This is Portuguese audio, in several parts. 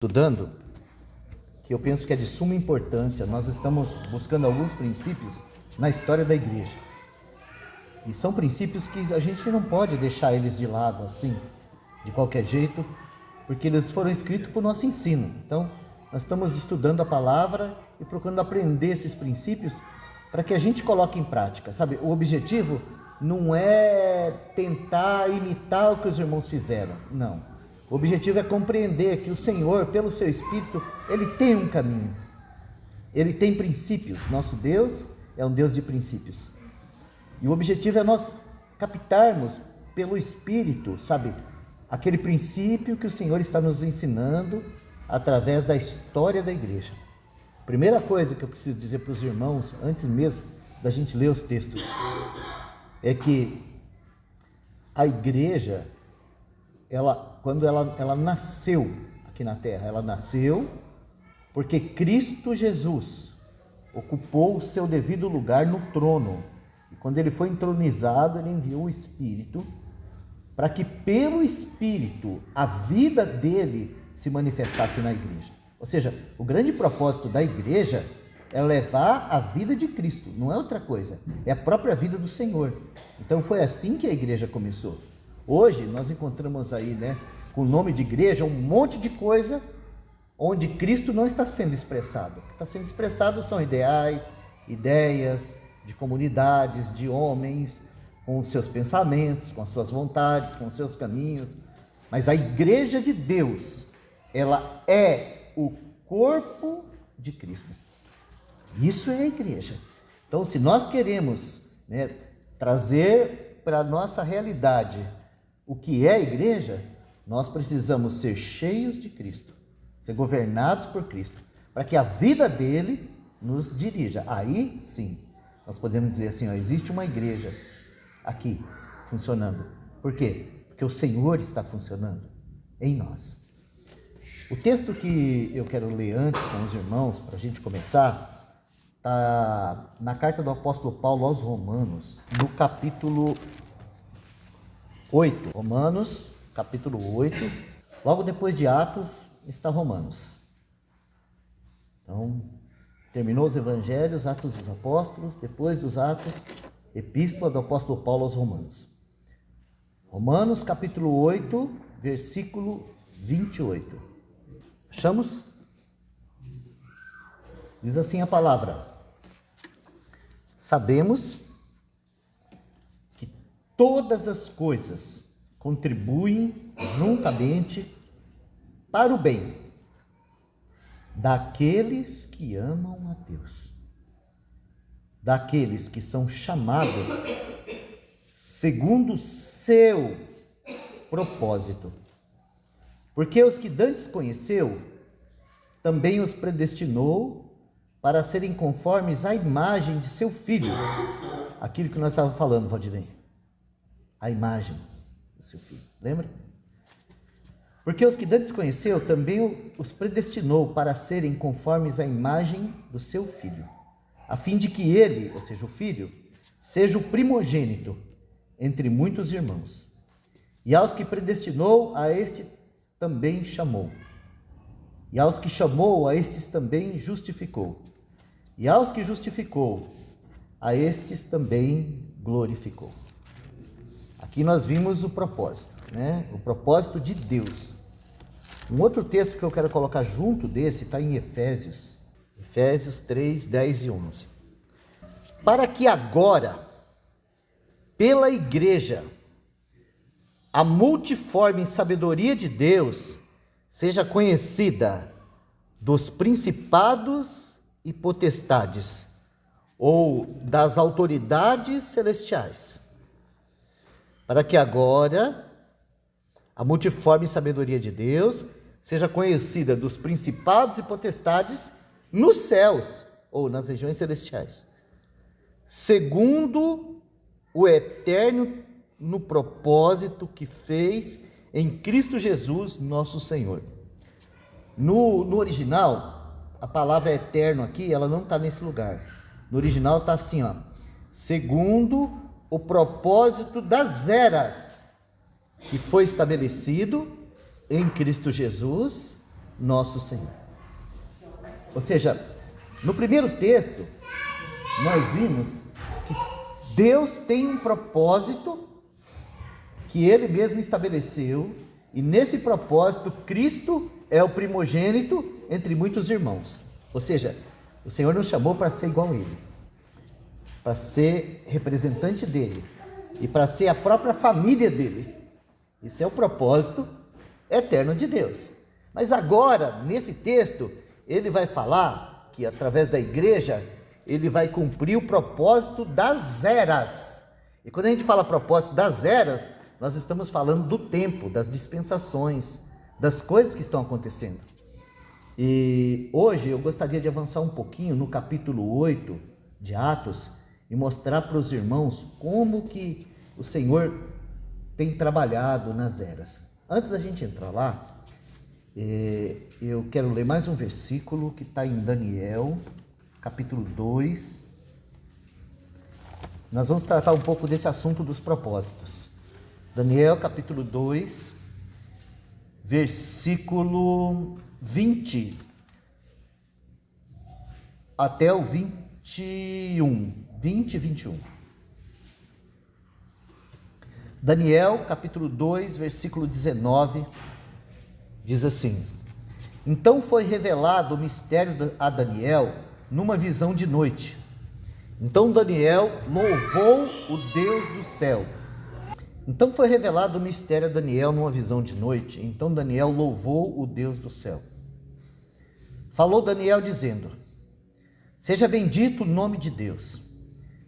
Estudando, que eu penso que é de suma importância. Nós estamos buscando alguns princípios na história da igreja. E são princípios que a gente não pode deixar eles de lado assim, de qualquer jeito, porque eles foram escritos para o nosso ensino. Então, nós estamos estudando a palavra e procurando aprender esses princípios para que a gente coloque em prática, sabe? O objetivo não é tentar imitar o que os irmãos fizeram, não. O objetivo é compreender que o Senhor, pelo seu Espírito, Ele tem um caminho. Ele tem princípios. Nosso Deus é um Deus de princípios. E o objetivo é nós captarmos pelo Espírito, sabe? Aquele princípio que o Senhor está nos ensinando através da história da igreja. Primeira coisa que eu preciso dizer para os irmãos, antes mesmo da gente ler os textos, é que a igreja, quando ela nasceu aqui na terra, ela nasceu porque Cristo Jesus ocupou o seu devido lugar no trono. E quando ele foi entronizado, ele enviou o Espírito para que pelo Espírito a vida dele se manifestasse na igreja. Ou seja, o grande propósito da igreja é levar a vida de Cristo, não é outra coisa, é a própria vida do Senhor. Então foi assim que a igreja começou. Hoje nós encontramos aí, com o nome de igreja, um monte de coisa onde Cristo não está sendo expressado. O que está sendo expressado são ideais, ideias de comunidades, de homens, com os seus pensamentos, com as suas vontades, com os seus caminhos. Mas a igreja de Deus, ela é o corpo de Cristo. Isso é a igreja. Então, se nós queremos trazer para a nossa realidade o que é a igreja, nós precisamos ser cheios de Cristo, ser governados por Cristo, para que a vida dele nos dirija. Aí sim, nós podemos dizer assim, existe uma igreja aqui funcionando. Por quê? Porque o Senhor está funcionando em nós. O texto que eu quero ler antes com os irmãos, para a gente começar, está na carta do apóstolo Paulo aos Romanos, no capítulo 8. Romanos, capítulo 8. Logo depois de Atos, está Romanos. Então, terminou os evangelhos, Atos dos Apóstolos, depois dos Atos, Epístola do apóstolo Paulo aos Romanos. Romanos, capítulo 8, versículo 28. Achamos? Diz assim a palavra: sabemos que todas as coisas contribuem juntamente para o bem daqueles que amam a Deus, daqueles que são chamados segundo o seu propósito. Porque os que dantes conheceu, também os predestinou para serem conformes à imagem de seu Filho. Aquilo que nós estávamos falando, Valdinei. A imagem do seu Filho. Lembra? Porque os que dantes conheceu, também os predestinou para serem conformes à imagem do seu Filho, a fim de que ele, ou seja, o Filho, seja o primogênito entre muitos irmãos. E aos que predestinou, a este também chamou. E aos que chamou, a estes também justificou. E aos que justificou, a estes também glorificou. Aqui nós vimos o propósito, o propósito de Deus. Um outro texto que eu quero colocar junto desse está em Efésios 3, 10 e 11. Para que agora, pela igreja, a multiforme sabedoria de Deus seja conhecida dos principados e potestades, ou das autoridades celestiais. Para que agora a multiforme sabedoria de Deus seja conhecida dos principados e potestades nos céus, ou nas regiões celestiais, segundo o eterno no propósito que fez em Cristo Jesus, nosso Senhor. No original, a palavra eterno aqui, ela não está nesse lugar. No original está assim, segundo o propósito das eras, que foi estabelecido em Cristo Jesus nosso Senhor. Ou seja, no primeiro texto, nós vimos que Deus tem um propósito que Ele mesmo estabeleceu, e nesse propósito, Cristo é o primogênito entre muitos irmãos. Ou seja, o Senhor nos chamou para ser igual a Ele, para ser representante dEle, e para ser a própria família dEle. Esse é o propósito eterno de Deus. Mas agora, nesse texto, ele vai falar que através da igreja, ele vai cumprir o propósito das eras. E quando a gente fala propósito das eras, nós estamos falando do tempo, das dispensações, das coisas que estão acontecendo. E hoje eu gostaria de avançar um pouquinho no capítulo 8 de Atos e mostrar para os irmãos como que o Senhor tem trabalhado nas eras. Antes da gente entrar lá, eu quero ler mais um versículo que está em Daniel, capítulo 2. Nós vamos tratar um pouco desse assunto dos propósitos. Daniel, capítulo 2, versículo 20 até o 21. 20 e 21. Daniel, capítulo 2, versículo 19, diz assim: Então foi revelado o mistério a Daniel numa visão de noite. Então Daniel louvou o Deus do céu. Então foi revelado o mistério a Daniel numa visão de noite. Então Daniel louvou o Deus do céu. Falou Daniel dizendo: Seja bendito o nome de Deus,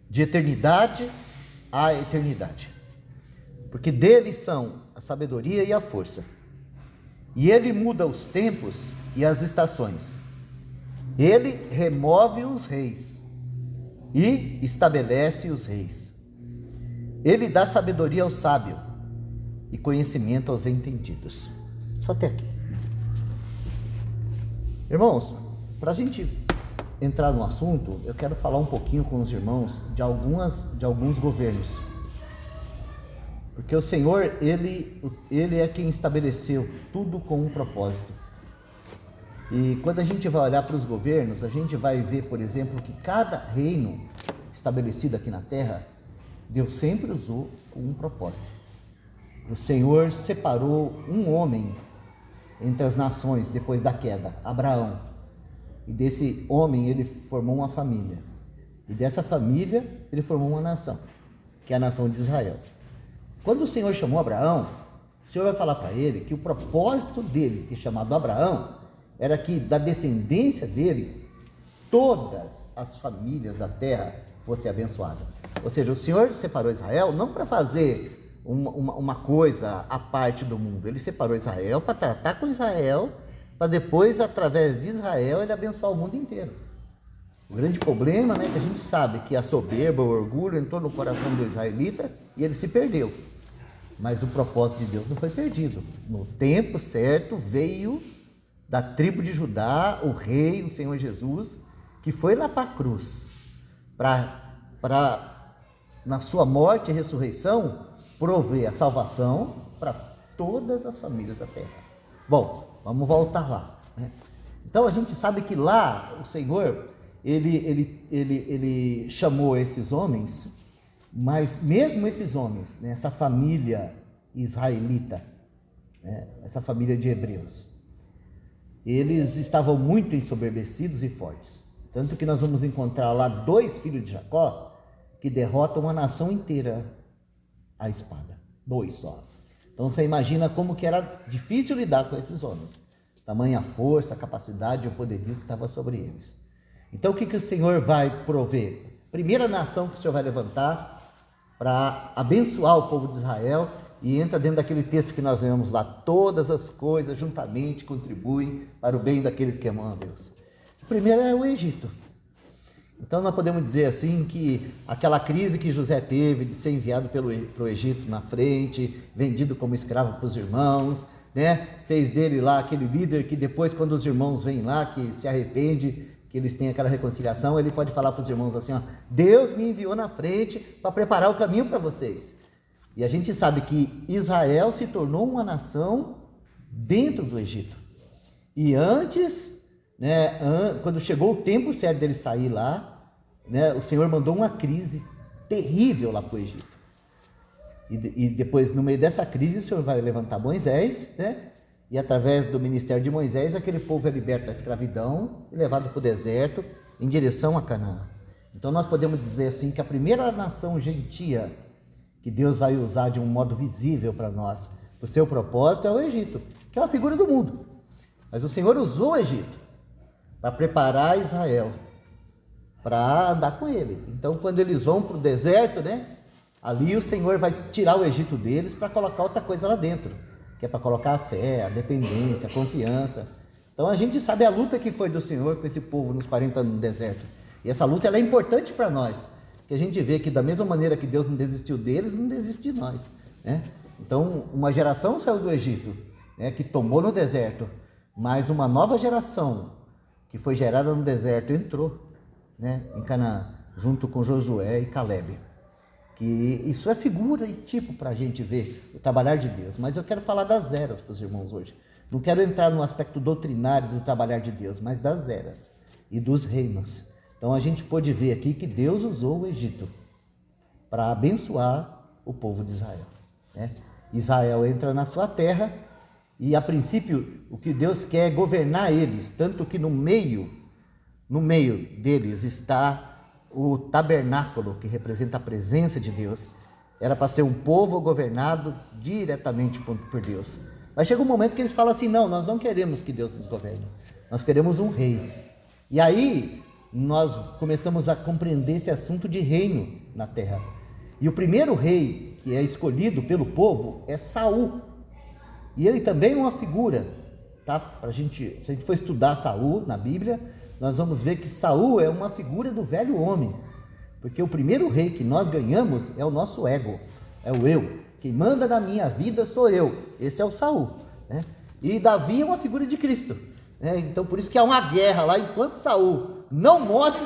de eternidade a eternidade. Porque dele são a sabedoria e a força. E ele muda os tempos e as estações. Ele remove os reis e estabelece os reis. Ele dá sabedoria ao sábio e conhecimento aos entendidos. Só até aqui. Irmãos, para a gente entrar no assunto, eu quero falar um pouquinho com os irmãos de alguns governos. Porque o Senhor, Ele é quem estabeleceu tudo com um propósito. E quando a gente vai olhar para os governos, a gente vai ver, por exemplo, que cada reino estabelecido aqui na terra, Deus sempre usou com um propósito. O Senhor separou um homem entre as nações depois da queda, Abraão. E desse homem ele formou uma família. E dessa família ele formou uma nação, que é a nação de Israel. Quando o Senhor chamou Abraão, o Senhor vai falar para ele que o propósito dele, ter chamado Abraão, era que da descendência dele, todas as famílias da terra fossem abençoadas. Ou seja, o Senhor separou Israel não para fazer uma coisa à parte do mundo. Ele separou Israel para tratar com Israel, para depois, através de Israel, ele abençoar o mundo inteiro. O grande problema, que a gente sabe que a soberba, o orgulho entrou no coração do israelita e ele se perdeu. Mas o propósito de Deus não foi perdido. No tempo certo veio da tribo de Judá o rei, o Senhor Jesus, que foi lá para a cruz, para na sua morte e ressurreição, prover a salvação para todas as famílias da terra. Bom, vamos voltar lá. Então a gente sabe que lá o Senhor, ele chamou esses homens, mas mesmo esses homens, essa família israelita, essa família de hebreus, eles estavam muito ensoberbecidos e fortes. Tanto que nós vamos encontrar lá 2 filhos de Jacó que derrotam a nação inteira à espada. 2 só. Então você imagina como que era difícil lidar com esses homens. Tamanha força, capacidade e o poderio que estava sobre eles. Então o que o Senhor vai prover? Primeira nação que o Senhor vai levantar para abençoar o povo de Israel, e entra dentro daquele texto que nós vemos lá: todas as coisas juntamente contribuem para o bem daqueles que amam a Deus. O primeiro é o Egito. Então nós podemos dizer assim que aquela crise que José teve de ser enviado para o Egito na frente, vendido como escravo para os irmãos, fez dele lá aquele líder que depois, quando os irmãos vêm lá, que se arrepende, que eles têm aquela reconciliação, ele pode falar para os irmãos assim: Deus me enviou na frente para preparar o caminho para vocês. E a gente sabe que Israel se tornou uma nação dentro do Egito. E antes, né, quando chegou o tempo certo dele sair lá, né, o Senhor mandou uma crise terrível lá para o Egito. E depois, no meio dessa crise, o Senhor vai levantar Moisés, né? E através do ministério de Moisés, aquele povo é liberto da escravidão e levado para o deserto em direção a Canaã. Então nós podemos dizer assim que a primeira nação gentia que Deus vai usar de um modo visível para nós, o seu propósito, é o Egito, que é uma figura do mundo. Mas o Senhor usou o Egito para preparar Israel, para andar com ele. Então quando eles vão para o deserto, né? Ali o Senhor vai tirar o Egito deles para colocar outra coisa lá dentro, que é para colocar a fé, a dependência, a confiança. Então a gente sabe a luta que foi do Senhor com esse povo nos 40 anos no deserto. E essa luta ela é importante para nós, que a gente vê que da mesma maneira que Deus não desistiu deles, não desiste de nós, né? Então uma geração saiu do Egito, né, que tomou no deserto, mas uma nova geração que foi gerada no deserto entrou, né, em Canaã, junto com Josué e Calebe. Que isso é figura e tipo para a gente ver o trabalhar de Deus. Mas eu quero falar das eras para os irmãos hoje. Não quero entrar no aspecto doutrinário do trabalhar de Deus, mas das eras e dos reinos. Então a gente pôde ver aqui que Deus usou o Egito para abençoar o povo de Israel, né? Israel entra na sua terra e a princípio o que Deus quer é governar eles, tanto que no meio deles está o tabernáculo, que representa a presença de Deus. Era para ser um povo governado diretamente por Deus. Mas chega um momento que eles falam assim, não, nós não queremos que Deus nos governe, nós queremos um rei. E aí nós começamos a compreender esse assunto de reino na terra. E o primeiro rei que é escolhido pelo povo é Saul. E ele também é uma figura, tá? Se a gente for estudar Saul na Bíblia, nós vamos ver que Saul é uma figura do velho homem, porque o primeiro rei que nós ganhamos é o nosso ego, é o eu. Quem manda na minha vida sou eu. Esse é o Saul, né? E Davi é uma figura de Cristo, né? Então por isso que há uma guerra lá. Enquanto Saul não morre,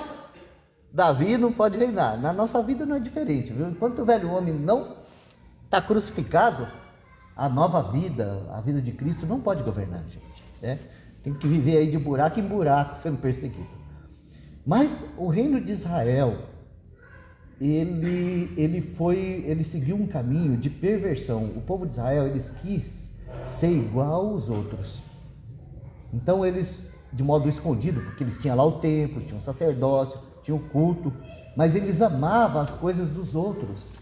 Davi não pode reinar. Na nossa vida não é diferente, viu? Enquanto o velho homem não está crucificado, a nova vida, a vida de Cristo não pode governar, gente, né? Tem que viver aí de buraco em buraco, sendo perseguido. Mas o reino de Israel, ele seguiu um caminho de perversão. O povo de Israel, eles quis ser igual aos outros. Então eles, de modo escondido, porque eles tinham lá o templo, tinham o sacerdócio, tinham o culto, mas eles amavam as coisas dos outros.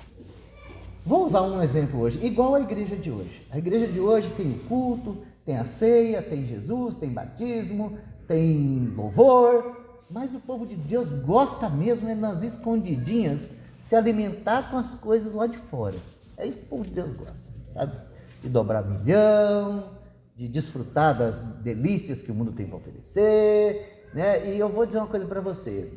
Vou usar um exemplo hoje, igual a igreja de hoje. A igreja de hoje tem o culto, tem a ceia, tem Jesus, tem batismo, tem louvor, mas o povo de Deus gosta mesmo é nas escondidinhas se alimentar com as coisas lá de fora. É isso que o povo de Deus gosta, sabe? De dobrar milhão, de desfrutar das delícias que o mundo tem para oferecer, né? E eu vou dizer uma coisa para você.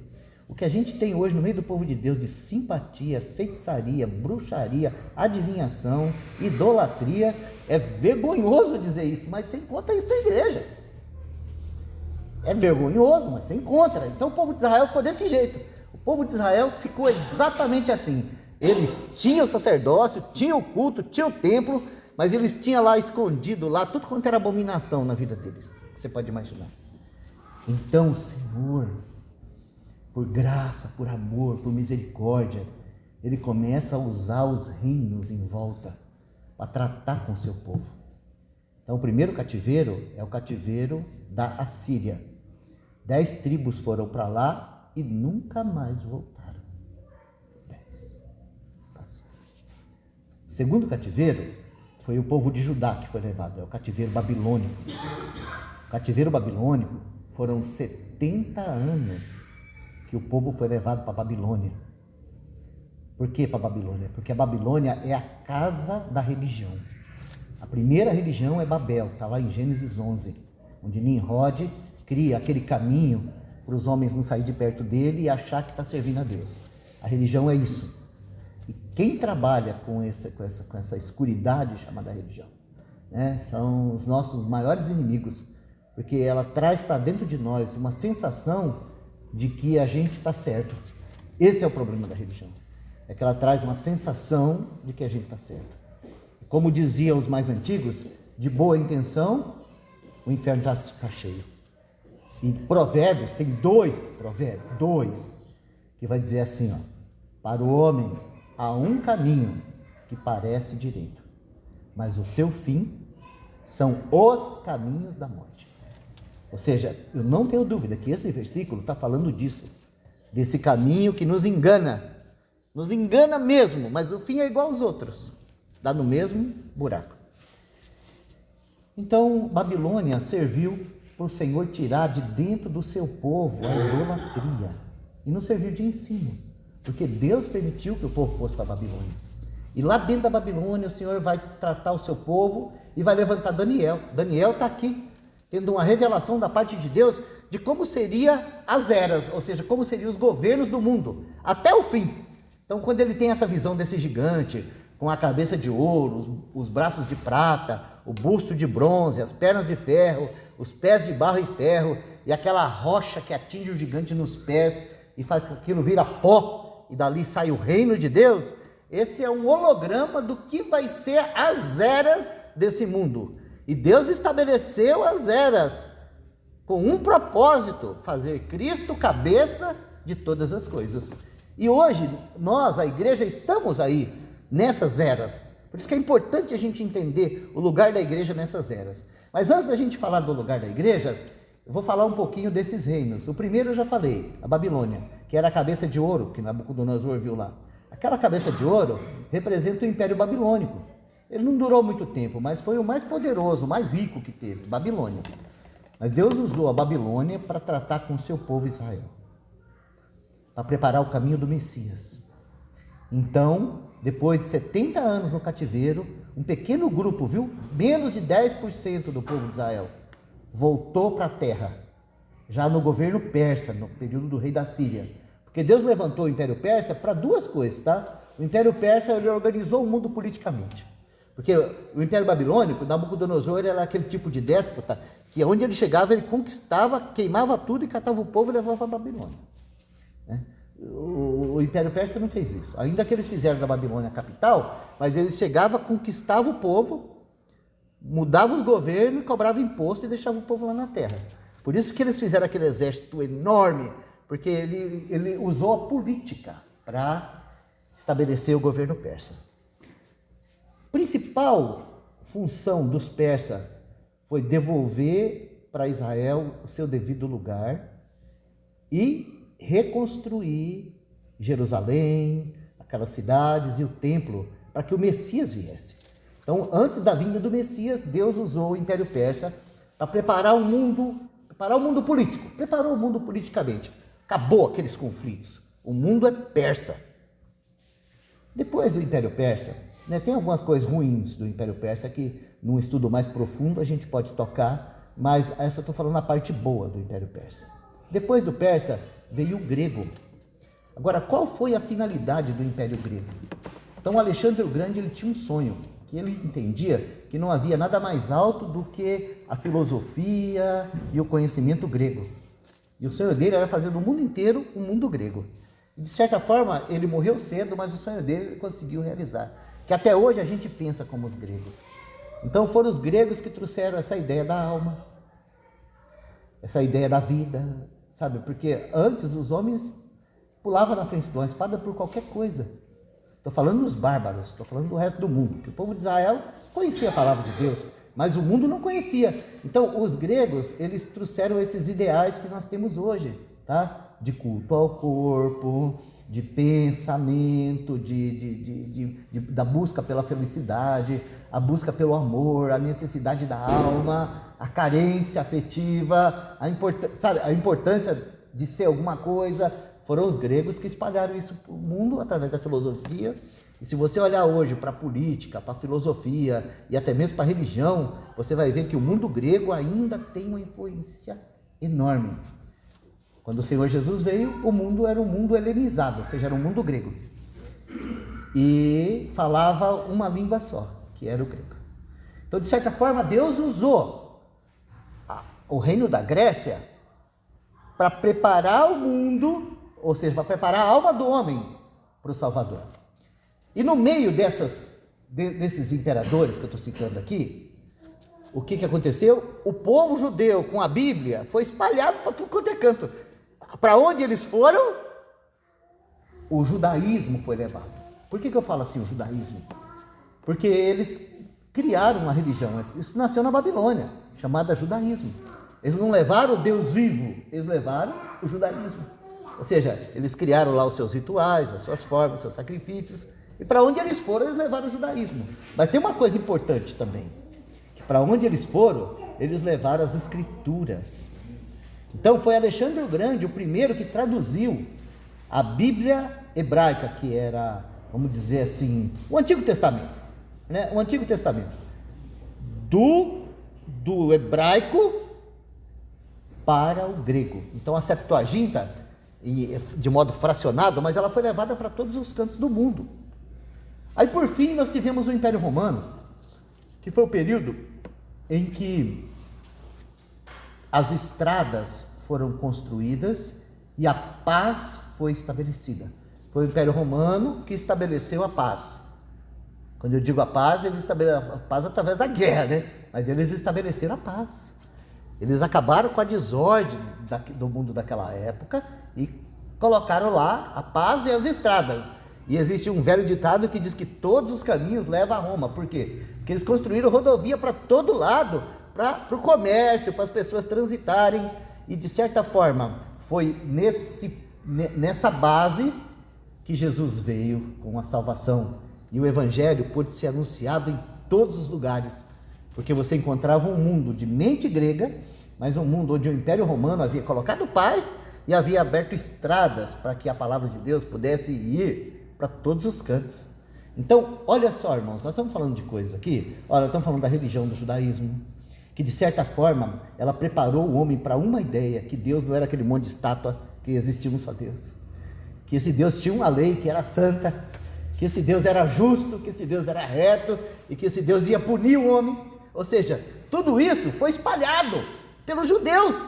O que a gente tem hoje no meio do povo de Deus de simpatia, feitiçaria, bruxaria, adivinhação, idolatria, é vergonhoso dizer isso, mas você encontra isso na igreja. É vergonhoso, mas você encontra. Então o povo de Israel ficou desse jeito. O povo de Israel ficou exatamente assim. Eles tinham o sacerdócio, tinham o culto, tinham o templo, mas eles tinham lá escondido, lá tudo quanto era abominação na vida deles, que você pode imaginar. Então o Senhor, por graça, por amor, por misericórdia, Ele começa a usar os reinos em volta para tratar com o seu povo. Então o primeiro cativeiro é o cativeiro da Assíria. 10 tribos foram para lá e nunca mais voltaram. 10. O segundo cativeiro foi o povo de Judá que foi levado, é o cativeiro babilônico. O cativeiro babilônico foram 70 anos que o povo foi levado para a Babilônia. Por que para a Babilônia? Porque a Babilônia é a casa da religião. A primeira religião é Babel, está lá em Gênesis 11, onde Nimrod cria aquele caminho para os homens não sair de perto dele e achar que está servindo a Deus. A religião é isso. E quem trabalha com essa escuridade chamada religião, né, são os nossos maiores inimigos, porque ela traz para dentro de nós uma sensação de que a gente está certo. Esse é o problema da religião. É que ela traz uma sensação de que a gente está certo. Como diziam os mais antigos, de boa intenção, o inferno já está cheio. E Provérbios, tem dois provérbios, que vai dizer assim, ó: para o homem há um caminho que parece direito, mas o seu fim são os caminhos da morte. Ou seja, eu não tenho dúvida que esse versículo está falando disso, desse caminho que nos engana mesmo, mas o fim é igual aos outros, dá no mesmo buraco. Então, Babilônia serviu para o Senhor tirar de dentro do seu povo a idolatria, e não serviu de ensino, porque Deus permitiu que o povo fosse para a Babilônia. E lá dentro da Babilônia o Senhor vai tratar o seu povo e vai levantar Daniel. Daniel está aqui, tendo uma revelação da parte de Deus de como seriam as eras, ou seja, como seriam os governos do mundo, até o fim. Então, quando ele tem essa visão desse gigante, com a cabeça de ouro, os braços de prata, o busto de bronze, as pernas de ferro, os pés de barro e ferro, e aquela rocha que atinge o gigante nos pés e faz com que aquilo vira pó, e dali sai o reino de Deus. Esse é um holograma do que vai ser as eras desse mundo. E Deus estabeleceu as eras com um propósito: fazer Cristo cabeça de todas as coisas. E hoje, nós, a igreja, estamos aí nessas eras. Por isso que é importante a gente entender o lugar da igreja nessas eras. Mas antes da gente falar do lugar da igreja, eu vou falar um pouquinho desses reinos. O primeiro eu já falei, a Babilônia, que era a cabeça de ouro que Nabucodonosor viu lá. Aquela cabeça de ouro representa o Império Babilônico. Ele não durou muito tempo, mas foi o mais poderoso, o mais rico que teve, Babilônia. Mas Deus usou a Babilônia para tratar com o seu povo Israel, para preparar o caminho do Messias. Então, depois de 70 anos no cativeiro, um pequeno grupo, menos de 10% do povo de Israel, voltou para a terra, já no governo persa, no período do rei da Síria. Porque Deus levantou o Império Persa para duas coisas, tá? O Império Persa, ele organizou o mundo politicamente. Porque o Império Babilônico, Nabucodonosor, era aquele tipo de déspota, que onde ele chegava, ele conquistava, queimava tudo e catava o povo e levava para a Babilônia. O Império Persa não fez isso. Ainda que eles fizeram da Babilônia a capital, mas eles chegavam, conquistavam o povo, mudavam os governos, cobravam imposto e deixavam o povo lá na terra. Por isso que eles fizeram aquele exército enorme, porque ele usou a política para estabelecer o governo persa. A principal função dos persas foi devolver para Israel o seu devido lugar e reconstruir Jerusalém, aquelas cidades e o templo, para que o Messias viesse. Então, antes da vinda do Messias, Deus usou o Império Persa para preparar o mundo político, preparou o mundo politicamente. Acabou aqueles conflitos. O mundo é persa. Depois do Império Persa, tem algumas coisas ruins do Império Persa que, num estudo mais profundo, a gente pode tocar, mas essa eu estou falando a parte boa do Império Persa. Depois do persa, veio o grego. Agora, qual foi a finalidade do Império Grego? Então, Alexandre o Grande, ele tinha um sonho, que ele entendia que não havia nada mais alto do que a filosofia e o conhecimento grego. E o sonho dele era fazer do mundo inteiro um mundo grego. E, de certa forma, ele morreu cedo, mas o sonho dele ele conseguiu realizar. Que até hoje a gente pensa como os gregos. Então, foram os gregos que trouxeram essa ideia da alma, essa ideia da vida, sabe? Porque antes os homens pulavam na frente de uma espada por qualquer coisa. Estou falando dos bárbaros, estou falando do resto do mundo. Que o povo de Israel conhecia a palavra de Deus, mas o mundo não conhecia. Então, os gregos, eles trouxeram esses ideais que nós temos hoje, tá? De culto ao corpo, de pensamento, da busca pela felicidade, a busca pelo amor, a necessidade da alma, a carência afetiva, a importância de ser alguma coisa. Foram os gregos que espalharam isso para o mundo através da filosofia. E se você olhar hoje para a política, para a filosofia e até mesmo para a religião, você vai ver que o mundo grego ainda tem uma influência enorme. Quando o Senhor Jesus veio, o mundo era um mundo helenizado, ou seja, era um mundo grego. E falava uma língua só, que era o grego. Então, de certa forma, Deus usou o reino da Grécia para preparar o mundo, ou seja, para preparar a alma do homem para o Salvador. E no meio desses imperadores que eu estou citando aqui, o que aconteceu? O povo judeu com a Bíblia foi espalhado para tudo quanto é canto. Para onde eles foram, o judaísmo foi levado. Por que eu falo assim, o judaísmo? Porque eles criaram uma religião, isso nasceu na Babilônia, chamada judaísmo. Eles não levaram o Deus vivo, eles levaram o judaísmo. Ou seja, eles criaram lá os seus rituais, as suas formas, os seus sacrifícios, e para onde eles foram, eles levaram o judaísmo. Mas tem uma coisa importante também, que para onde eles foram, eles levaram as escrituras. Então foi Alexandre o Grande o primeiro que traduziu a Bíblia hebraica, que era, vamos dizer assim, o Antigo Testamento, né? O Antigo Testamento, do hebraico para o grego. Então a Septuaginta, de modo fracionado, mas ela foi levada para todos os cantos do mundo. Aí por fim nós tivemos o Império Romano, que foi o período em que as estradas foram construídas e a paz foi estabelecida. Foi o Império Romano que estabeleceu a paz. Quando eu digo a paz, eles estabeleceram a paz através da guerra, né? Mas eles estabeleceram a paz. Eles acabaram com a desordem do mundo daquela época e colocaram lá a paz e as estradas. E existe um velho ditado que diz que todos os caminhos levam a Roma. Por quê? Porque eles construíram rodovia para todo lado, para o comércio, para as pessoas transitarem. E de certa forma, foi nessa base que Jesus veio com a salvação. E o Evangelho pôde ser anunciado em todos os lugares. Porque você encontrava um mundo de mente grega, mas um mundo onde o Império Romano havia colocado paz e havia aberto estradas para que a palavra de Deus pudesse ir para todos os cantos. Então, olha só, irmãos, nós estamos falando de coisas aqui, olha, nós estamos falando da religião do judaísmo, que de certa forma, ela preparou o homem para uma ideia, que Deus não era aquele monte de estátua, que existia um só Deus. Que esse Deus tinha uma lei que era santa, que esse Deus era justo, que esse Deus era reto, e que esse Deus ia punir o homem. Ou seja, tudo isso foi espalhado pelos judeus.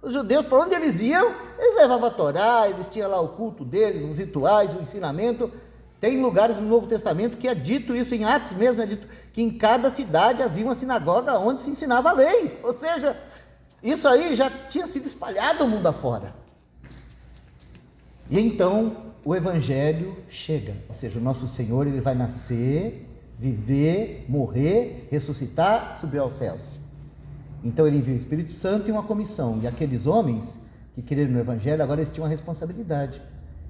Os judeus, para onde eles iam, eles levavam a Torá, eles tinham lá o culto deles, os rituais, o ensinamento. Tem lugares no Novo Testamento que é dito isso, em Atos mesmo, é dito que em cada cidade havia uma sinagoga onde se ensinava a lei. Ou seja, isso aí já tinha sido espalhado o mundo afora. E então o Evangelho chega, ou seja, o nosso Senhor, ele vai nascer, viver, morrer, ressuscitar, subir aos céus. Então ele envia o Espírito Santo e uma comissão, e aqueles homens que creram no Evangelho, agora eles tinham uma responsabilidade,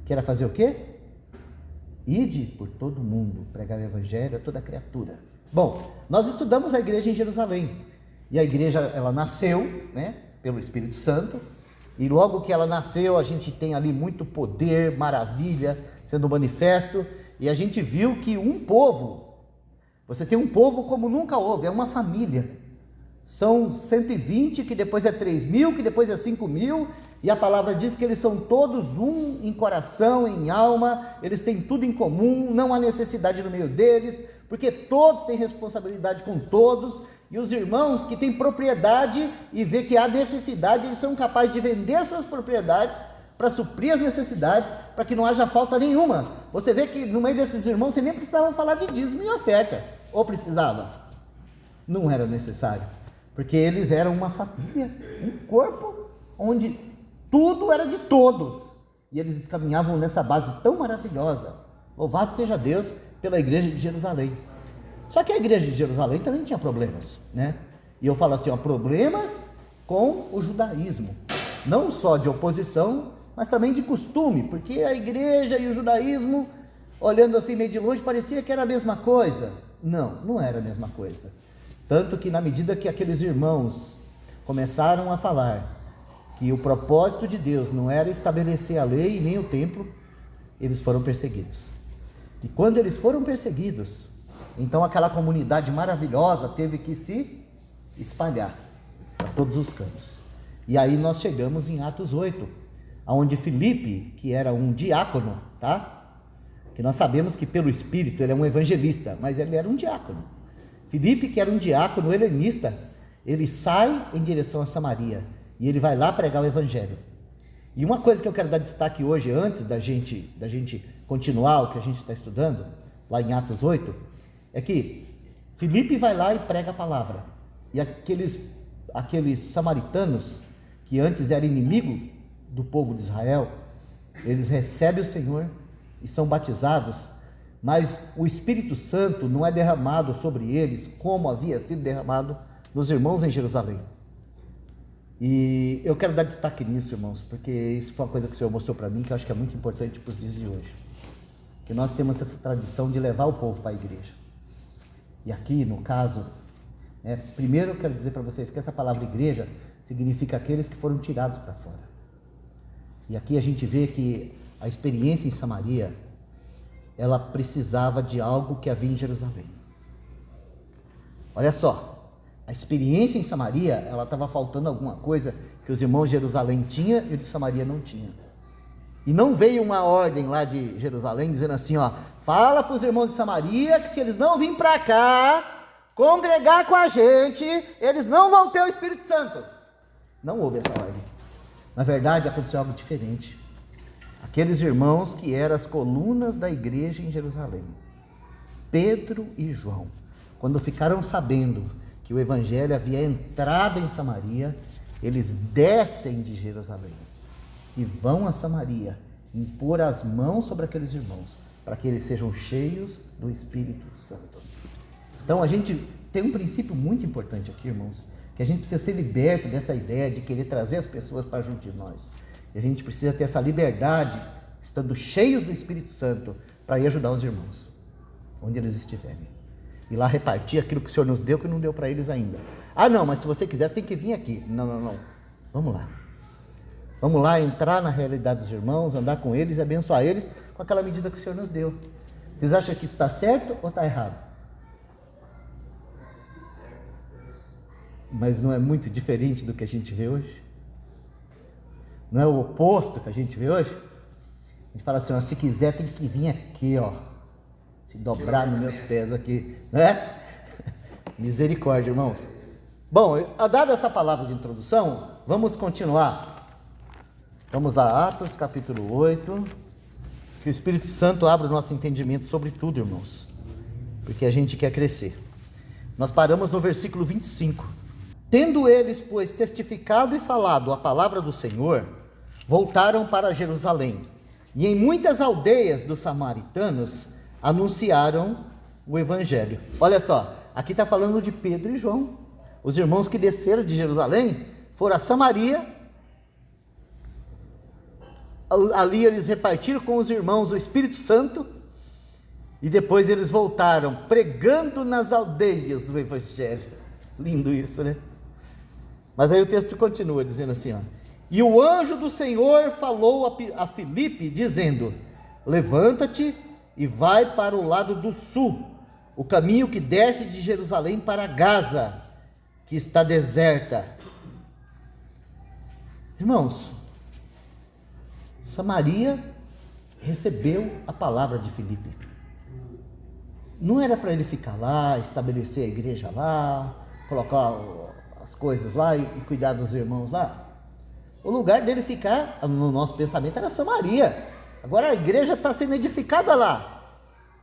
que era fazer o quê? Ide por todo mundo, pregar o Evangelho a toda criatura. Bom, nós estudamos a igreja em Jerusalém, e a igreja, ela nasceu, né, pelo Espírito Santo, e logo que ela nasceu, a gente tem ali muito poder, maravilha, sendo manifesto, e a gente viu que um povo, você tem um povo como nunca houve, é uma família. São 120, que depois é 3.000, que depois é 5.000, e a palavra diz que eles são todos um em coração, em alma, eles têm tudo em comum, não há necessidade no meio deles, porque todos têm responsabilidade com todos, e os irmãos que têm propriedade e vê que há necessidade, eles são capazes de vender suas propriedades para suprir as necessidades, para que não haja falta nenhuma. Você vê que no meio desses irmãos, você nem precisava falar de dízimo e oferta, ou precisava? Não era necessário, porque eles eram uma família, um corpo, onde tudo era de todos, e eles caminhavam nessa base tão maravilhosa. Louvado seja Deus pela igreja de Jerusalém. Só que a igreja de Jerusalém também tinha problemas, né? E eu falo assim, ó, problemas com o judaísmo, não só de oposição, mas também de costume, porque a igreja e o judaísmo, olhando assim meio de longe, parecia que era a mesma coisa. Não, não era a mesma coisa. Tanto que na medida que aqueles irmãos começaram a falar que o propósito de Deus não era estabelecer a lei e nem o templo, eles foram perseguidos. E quando eles foram perseguidos, então aquela comunidade maravilhosa teve que se espalhar para todos os cantos. E aí nós chegamos em Atos 8, onde Filipe, que era um diácono, tá? Que nós sabemos que pelo Espírito ele é um evangelista, mas ele era um diácono. Filipe, que era um diácono helenista, ele sai em direção a Samaria e ele vai lá pregar o Evangelho. E uma coisa que eu quero dar destaque hoje, antes da gente continuar o que a gente está estudando, lá em Atos 8, é que Filipe vai lá e prega a palavra. E aqueles samaritanos, que antes eram inimigo do povo de Israel, eles recebem o Senhor e são batizados, mas o Espírito Santo não é derramado sobre eles como havia sido derramado nos irmãos em Jerusalém. E eu quero dar destaque nisso, irmãos, porque isso foi uma coisa que o Senhor mostrou para mim, que eu acho que é muito importante para os dias de hoje. Que nós temos essa tradição de levar o povo para a igreja. E aqui, no caso, primeiro eu quero dizer para vocês que essa palavra igreja significa aqueles que foram tirados para fora. E aqui a gente vê que a experiência em Samaria, ela precisava de algo que havia em Jerusalém. Olha só, a experiência em Samaria, ela estava faltando alguma coisa que os irmãos de Jerusalém tinham e o de Samaria não tinha. E não veio uma ordem lá de Jerusalém dizendo assim, fala para os irmãos de Samaria que se eles não virem para cá congregar com a gente, eles não vão ter o Espírito Santo. Não houve essa ordem. Na verdade, aconteceu algo diferente. Aqueles irmãos que eram as colunas da igreja em Jerusalém, Pedro e João, quando ficaram sabendo que o evangelho havia entrado em Samaria, eles descem de Jerusalém e vão a Samaria impor as mãos sobre aqueles irmãos, para que eles sejam cheios do Espírito Santo. Então a gente tem um princípio muito importante aqui, irmãos, que a gente precisa ser liberto dessa ideia de querer trazer as pessoas para junto de nós. E a gente precisa ter essa liberdade, estando cheios do Espírito Santo, para ir ajudar os irmãos, onde eles estiverem. E lá repartir aquilo que o Senhor nos deu, que não deu para eles ainda. Não, mas se você quiser, você tem que vir aqui. Não. Vamos lá. Vamos lá entrar na realidade dos irmãos, andar com eles e abençoar eles com aquela medida que o Senhor nos deu. Vocês acham que isso está certo ou está errado? Mas não é muito diferente do que a gente vê hoje? Não é o oposto que a gente vê hoje? A gente fala assim, se quiser tem que vir aqui, se dobrar nos meus pés aqui, né? Misericórdia, irmãos. Bom, dada essa palavra de introdução, vamos continuar. Vamos lá, Atos capítulo 8, que o Espírito Santo abra o nosso entendimento sobre tudo, irmãos, porque a gente quer crescer. Nós paramos no versículo 25. Tendo eles, pois, testificado e falado a palavra do Senhor, voltaram para Jerusalém, e em muitas aldeias dos samaritanos anunciaram o evangelho. Olha só, aqui está falando de Pedro e João, os irmãos que desceram de Jerusalém, foram a Samaria, ali eles repartiram com os irmãos o Espírito Santo, e depois eles voltaram, pregando nas aldeias o evangelho. Lindo isso, né? Mas aí o texto continua dizendo assim, e o anjo do Senhor falou a Filipe, dizendo, levanta-te e vai para o lado do sul, o caminho que desce de Jerusalém para Gaza, que está deserta. Irmãos, Samaria recebeu a palavra de Filipe. Não era para ele ficar lá, estabelecer a igreja lá, colocar as coisas lá e cuidar dos irmãos lá. O lugar dele ficar, no nosso pensamento, era Samaria. Agora a igreja está sendo edificada lá.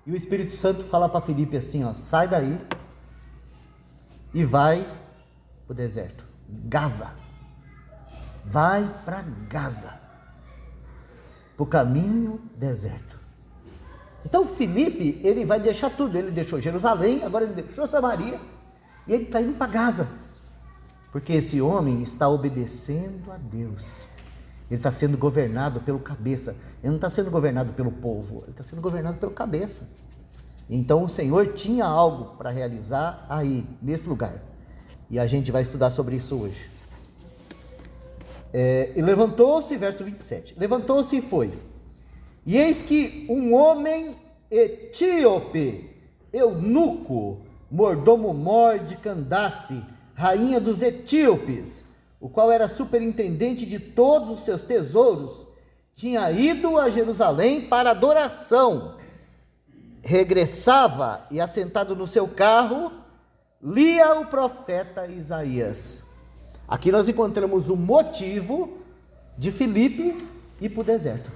E o Espírito Santo fala para Filipe assim, sai daí e vai para o deserto, Gaza. Vai para Gaza, para o caminho deserto. Então Filipe, ele vai deixar tudo. Ele deixou Jerusalém, agora ele deixou Samaria e ele está indo para Gaza. Porque esse homem está obedecendo a Deus. Ele está sendo governado pelo cabeça. Ele não está sendo governado pelo povo. Ele está sendo governado pelo cabeça. Então o Senhor tinha algo para realizar aí, nesse lugar. E a gente vai estudar sobre isso hoje. E levantou-se, verso 27. Levantou-se e foi. E eis que um homem etíope, eunuco, mordomo-mor de Candace, rainha dos etíopes, o qual era superintendente de todos os seus tesouros, tinha ido a Jerusalém para adoração. Regressava e, assentado no seu carro, lia o profeta Isaías. Aqui nós encontramos o motivo de Filipe ir para o deserto.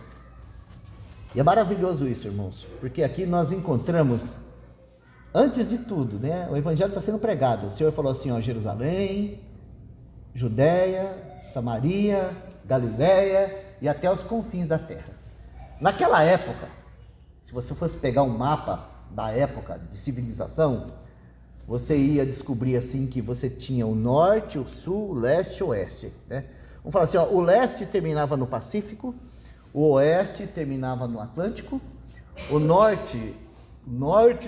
E é maravilhoso isso, irmãos, porque aqui nós encontramos antes de tudo, né, o evangelho está sendo pregado. O Senhor falou assim, ó, Jerusalém, Judéia, Samaria, Galiléia e até os confins da terra. Naquela época, se você fosse pegar um mapa da época de civilização, você ia descobrir assim que você tinha o norte, o sul, o leste e o oeste, né? Vamos falar assim, ó, o leste terminava no Pacífico, o oeste terminava no Atlântico, o norte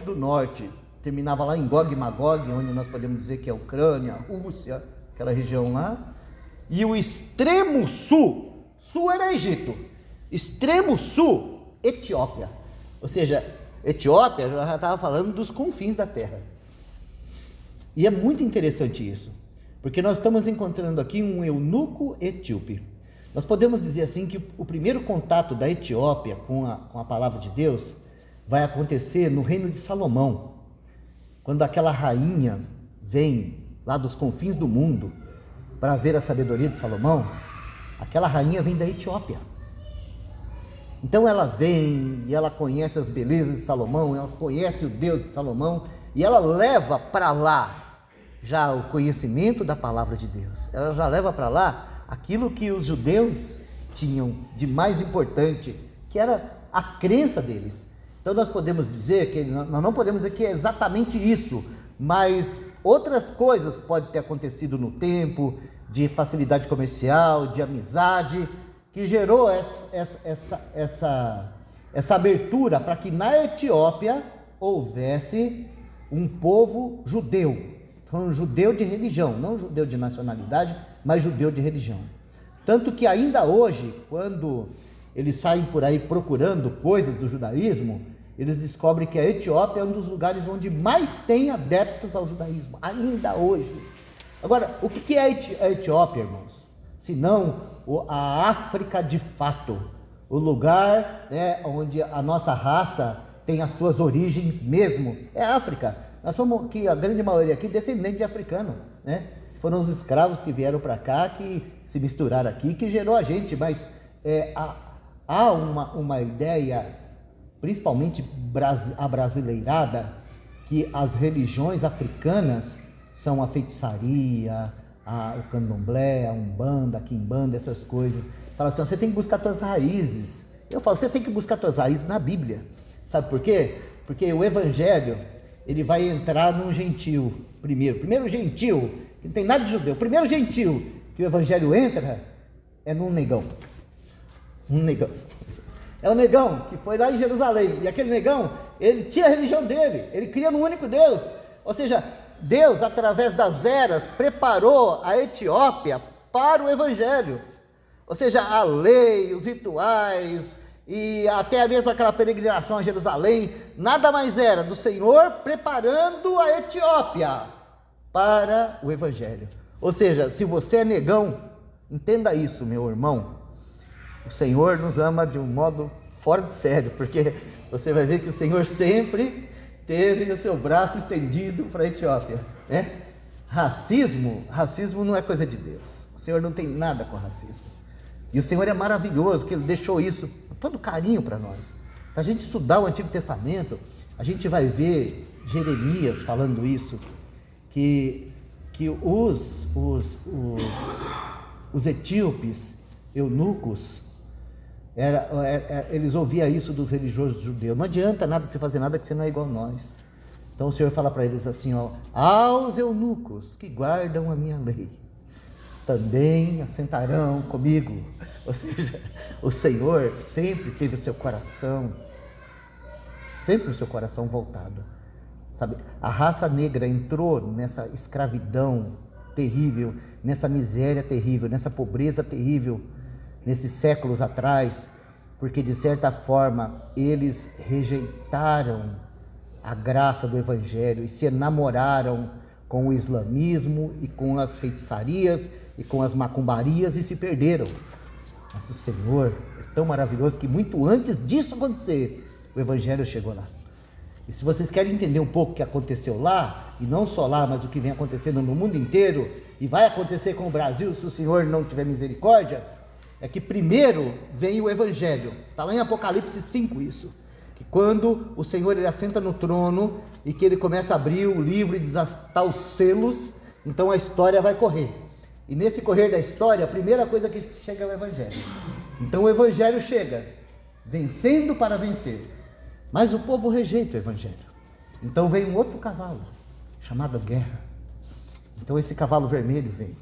do norte terminava lá em Gog e Magog, onde nós podemos dizer que é a Ucrânia, a Rússia, aquela região lá, e o extremo sul era Egito, extremo sul, Etiópia, ou seja, Etiópia já estava falando dos confins da terra. E é muito interessante isso, porque nós estamos encontrando aqui um eunuco etíope. Nós podemos dizer assim que o primeiro contato da Etiópia com a palavra de Deus vai acontecer no reino de Salomão, quando aquela rainha vem lá dos confins do mundo para ver a sabedoria de Salomão. Aquela rainha vem da Etiópia. Então ela vem e ela conhece as belezas de Salomão, ela conhece o Deus de Salomão e ela leva para lá já o conhecimento da palavra de Deus. Ela já leva para lá aquilo que os judeus tinham de mais importante, que era a crença deles. Então nós podemos dizer que, nós não podemos dizer que é exatamente isso, mas outras coisas podem ter acontecido no tempo, de facilidade comercial, de amizade, que gerou essa abertura para que na Etiópia houvesse um povo judeu. Então, um judeu de religião, não judeu de nacionalidade, mas judeu de religião. Tanto que ainda hoje, quando eles saem por aí procurando coisas do judaísmo, eles descobrem que a Etiópia é um dos lugares onde mais tem adeptos ao judaísmo, ainda hoje. Agora, o que é a Etiópia, irmãos? Se não a África de fato, o lugar, né, onde a nossa raça tem as suas origens mesmo, é a África. Nós somos aqui, a grande maioria aqui, descendente de africano, né? Foram os escravos que vieram para cá, que se misturaram aqui, que gerou a gente, mas há uma ideia, principalmente abrasileirada, que as religiões africanas são a feitiçaria, o candomblé, a umbanda, a quimbanda, essas coisas. Fala assim, você tem que buscar suas raízes. Eu falo, você tem que buscar suas raízes na Bíblia. Sabe por quê? Porque o evangelho, ele vai entrar num gentil primeiro gentil, que não tem nada de judeu, o primeiro gentil que o evangelho entra é num negão. Um negão. É o negão que foi lá em Jerusalém, e aquele negão, ele tinha a religião dele, ele cria no único Deus. Ou seja, Deus, através das eras, preparou a Etiópia para o evangelho. Ou seja, a lei, os rituais e até mesmo aquela peregrinação a Jerusalém, nada mais era do Senhor preparando a Etiópia para o evangelho. Ou seja, se você é negão, entenda isso, meu irmão. O Senhor nos ama de um modo fora de sério, porque você vai ver que o Senhor sempre teve o seu braço estendido para a Etiópia, né? Racismo não é coisa de Deus. O Senhor não tem nada com racismo. E o Senhor é maravilhoso, que Ele deixou isso com todo carinho para nós. Se a gente estudar o Antigo Testamento, a gente vai ver Jeremias falando isso, que os etíopes, eunucos, eles ouviam isso dos religiosos judeus. Não adianta nada você fazer nada que você não é igual a nós. Então o Senhor fala para eles assim, ó, aos eunucos que guardam a minha lei, também assentarão comigo. Ou seja, o Senhor sempre teve o seu coração voltado, sabe? A raça negra entrou nessa escravidão terrível, nessa miséria terrível, nessa pobreza terrível, nesses séculos atrás, porque de certa forma eles rejeitaram a graça do Evangelho e se enamoraram com o islamismo e com as feitiçarias e com as macumbarias e se perderam. Mas o Senhor é tão maravilhoso que muito antes disso acontecer, o Evangelho chegou lá. E se vocês querem entender um pouco o que aconteceu lá, e não só lá, mas o que vem acontecendo no mundo inteiro, e vai acontecer com o Brasil se o Senhor não tiver misericórdia, é que primeiro vem o Evangelho. Está lá em Apocalipse 5 isso. que quando o Senhor ele assenta no trono e que ele começa a abrir o livro e desatar os selos, então a história vai correr. E nesse correr da história, a primeira coisa que chega é o Evangelho. Então o Evangelho chega, vencendo para vencer. Mas o povo rejeita o Evangelho. Então vem um outro cavalo, chamado guerra. Então esse cavalo vermelho vem.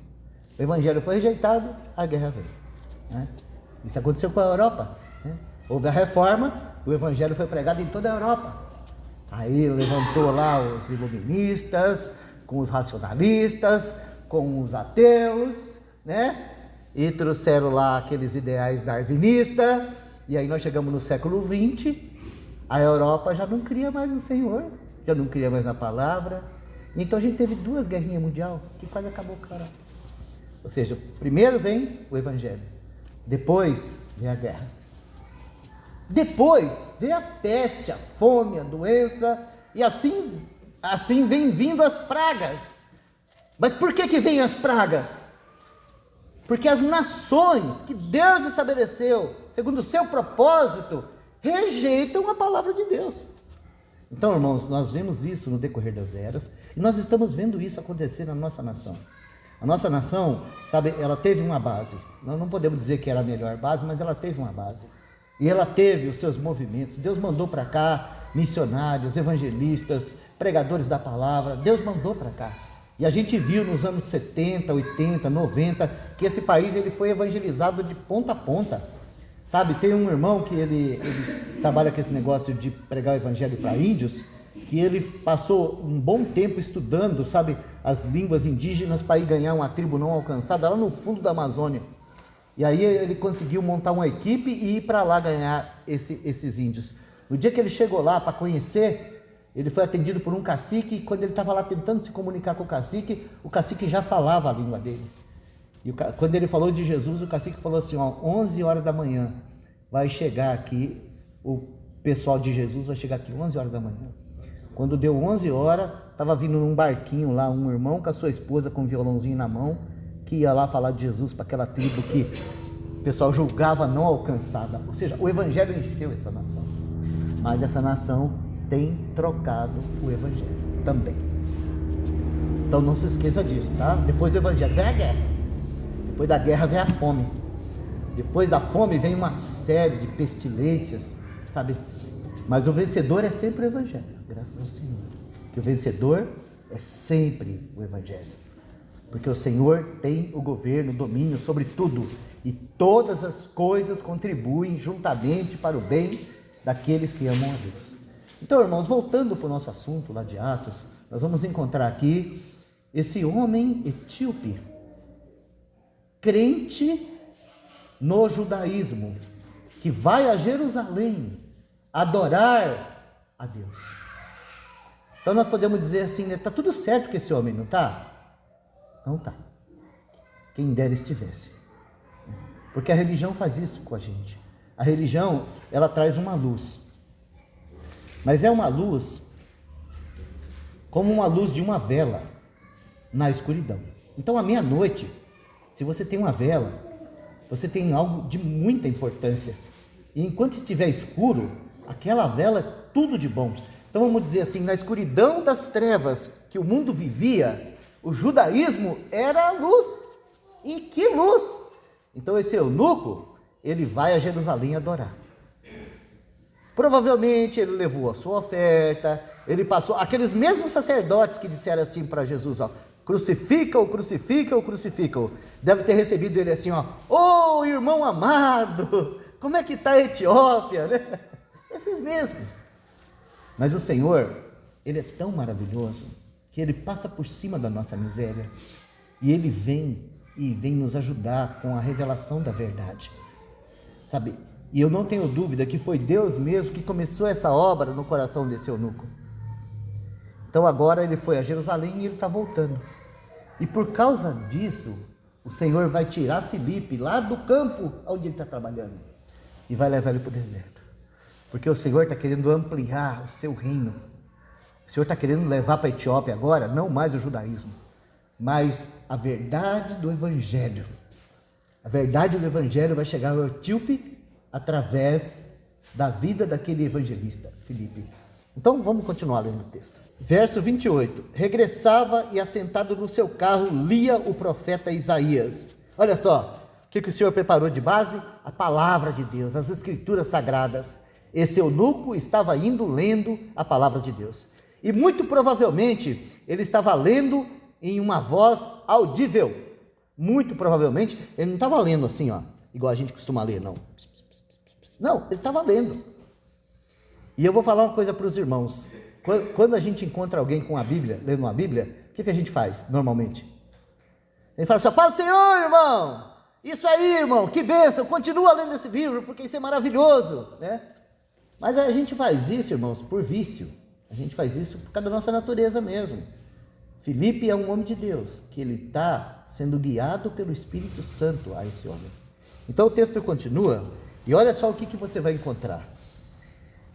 O Evangelho foi rejeitado, a guerra veio. Né? Isso aconteceu com a Europa. Né? Houve a reforma, o Evangelho foi pregado em toda a Europa. Aí levantou lá os iluministas, com os racionalistas, com os ateus, né? E trouxeram lá aqueles ideais darwinistas. E aí nós chegamos no século XX, a Europa já não cria mais no Senhor, já não cria mais na palavra. Então a gente teve 2 guerrinhas mundiais que quase acabou com a Europa. Ou seja, primeiro vem o Evangelho, depois vem a guerra. Depois vem a peste, a fome, a doença, e assim vem vindo as pragas. Mas por que vem as pragas? Porque as nações que Deus estabeleceu, segundo o seu propósito, rejeitam a palavra de Deus. Então, irmãos, nós vemos isso no decorrer das eras, e nós estamos vendo isso acontecer na nossa nação. A nossa nação, sabe, ela teve uma base. Nós não podemos dizer que era a melhor base, mas ela teve uma base. E ela teve os seus movimentos. Deus mandou para cá missionários, evangelistas, pregadores da palavra. Deus mandou para cá. E a gente viu nos anos 70, 80, 90, que esse país ele foi evangelizado de ponta a ponta. Sabe, tem um irmão que ele trabalha com esse negócio de pregar o evangelho para índios, que ele passou um bom tempo estudando, sabe, as línguas indígenas para ir ganhar uma tribo não alcançada lá no fundo da Amazônia. E aí ele conseguiu montar uma equipe e ir para lá ganhar esses índios. No dia que ele chegou lá para conhecer, ele foi atendido por um cacique, e quando ele estava lá tentando se comunicar com o cacique já falava a língua dele. E quando ele falou de Jesus, o cacique falou assim, 11 horas da manhã, vai chegar aqui, o pessoal de Jesus vai chegar aqui 11 horas da manhã. Quando deu 11 horas, estava vindo num barquinho lá, um irmão com a sua esposa com um violãozinho na mão, que ia lá falar de Jesus para aquela tribo que o pessoal julgava não alcançada. Ou seja, o Evangelho encheu essa nação. Mas essa nação tem trocado o Evangelho também. Então não se esqueça disso, tá? Depois do Evangelho vem a guerra. Depois da guerra vem a fome. Depois da fome vem uma série de pestilências, sabe? Mas o vencedor é sempre o Evangelho, graças ao Senhor. Que o vencedor é sempre o Evangelho. Porque o Senhor tem o governo, o domínio sobre tudo. E todas as coisas contribuem juntamente para o bem daqueles que amam a Deus. Então, irmãos, voltando para o nosso assunto lá de Atos, nós vamos encontrar aqui esse homem etíope, crente no judaísmo, que vai a Jerusalém adorar a Deus. Então nós podemos dizer assim, está tudo certo com esse homem, não está? Não está. Quem dera estivesse. Porque a religião faz isso com a gente. A religião, ela traz uma luz. Mas é uma luz como uma luz de uma vela na escuridão. Então, à meia-noite, se você tem uma vela, você tem algo de muita importância. E enquanto estiver escuro, aquela vela é tudo de bom. Então, vamos dizer assim, na escuridão das trevas que o mundo vivia, o judaísmo era a luz. E que luz! Então, esse eunuco, ele vai a Jerusalém adorar. Provavelmente ele levou a sua oferta, ele passou, aqueles mesmos sacerdotes que disseram assim para Jesus, crucifica-o, crucifica-o, crucifica-o, deve ter recebido ele assim, ô irmão amado, como é que está a Etiópia, né? Esses mesmos. Mas o Senhor, ele é tão maravilhoso, que ele passa por cima da nossa miséria, e ele vem nos ajudar com a revelação da verdade, sabe? E eu não tenho dúvida que foi Deus mesmo que começou essa obra no coração desse eunuco. Então agora ele foi a Jerusalém e ele está voltando. E por causa disso, o Senhor vai tirar Filipe lá do campo onde ele está trabalhando e vai levar ele para o deserto. Porque o Senhor está querendo ampliar o seu reino. O Senhor está querendo levar para a Etiópia agora, não mais o judaísmo, mas a verdade do Evangelho. A verdade do Evangelho vai chegar ao etíope através da vida daquele evangelista, Filipe. Então vamos continuar lendo o texto. Verso 28. Regressava e, assentado no seu carro, lia o profeta Isaías. Olha só, o que o Senhor preparou de base? A palavra de Deus, as escrituras sagradas. Esse eunuco estava indo lendo a palavra de Deus. E muito provavelmente ele estava lendo em uma voz audível. Muito provavelmente ele não estava lendo assim, ó, igual a gente costuma ler, não. Não, ele estava lendo. E eu vou falar uma coisa para os irmãos. Quando a gente encontra alguém com a Bíblia, lendo uma Bíblia, o que a gente faz normalmente? Ele fala assim: paz do Senhor, irmão! Isso aí, irmão, que bênção! Continua lendo esse livro, porque isso é maravilhoso, né? Mas a gente faz isso, irmãos, por vício. A gente faz isso por causa da nossa natureza mesmo. Filipe é um homem de Deus, que ele está sendo guiado pelo Espírito Santo a esse homem. Então o texto continua, e olha só o que você vai encontrar.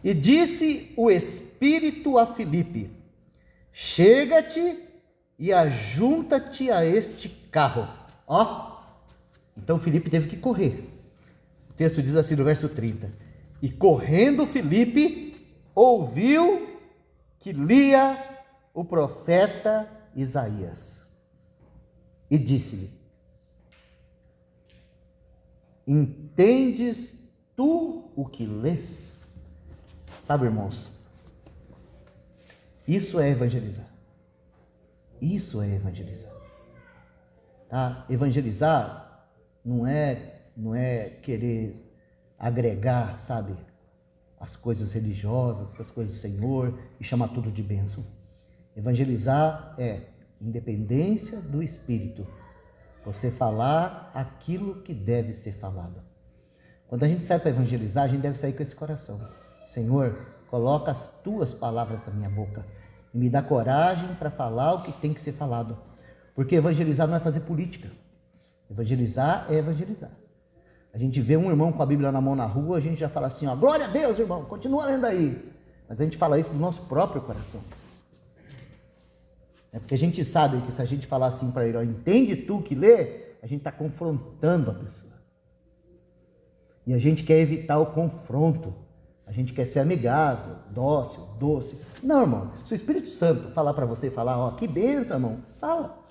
E disse o Espírito a Filipe: chega-te e ajunta-te a este carro. Ó, então Filipe teve que correr. O texto diz assim no verso 30. E correndo Filipe, ouviu que lia o profeta Isaías. E disse-lhe: entendes tu o que lês? Sabe, irmãos, isso é evangelizar. Isso é evangelizar. Tá? Evangelizar não é querer agregar, sabe, as coisas religiosas, as coisas do Senhor e chamar tudo de bênção. Evangelizar é independência do Espírito. Você falar aquilo que deve ser falado. Quando a gente sai para evangelizar, a gente deve sair com esse coração. Senhor, coloca as tuas palavras na minha boca e me dá coragem para falar o que tem que ser falado. Porque evangelizar não é fazer política. Evangelizar é evangelizar. A gente vê um irmão com a Bíblia na mão na rua, a gente já fala assim, ó, glória a Deus, irmão, continua lendo aí. Mas a gente fala isso do nosso próprio coração. É porque a gente sabe que se a gente falar assim para ele, ó, entende tu que lê, a gente está confrontando a pessoa. E a gente quer evitar o confronto. A gente quer ser amigável, dócil, doce. Não, irmão, se o Espírito Santo falar para você, falar, ó, que bênção, irmão, fala.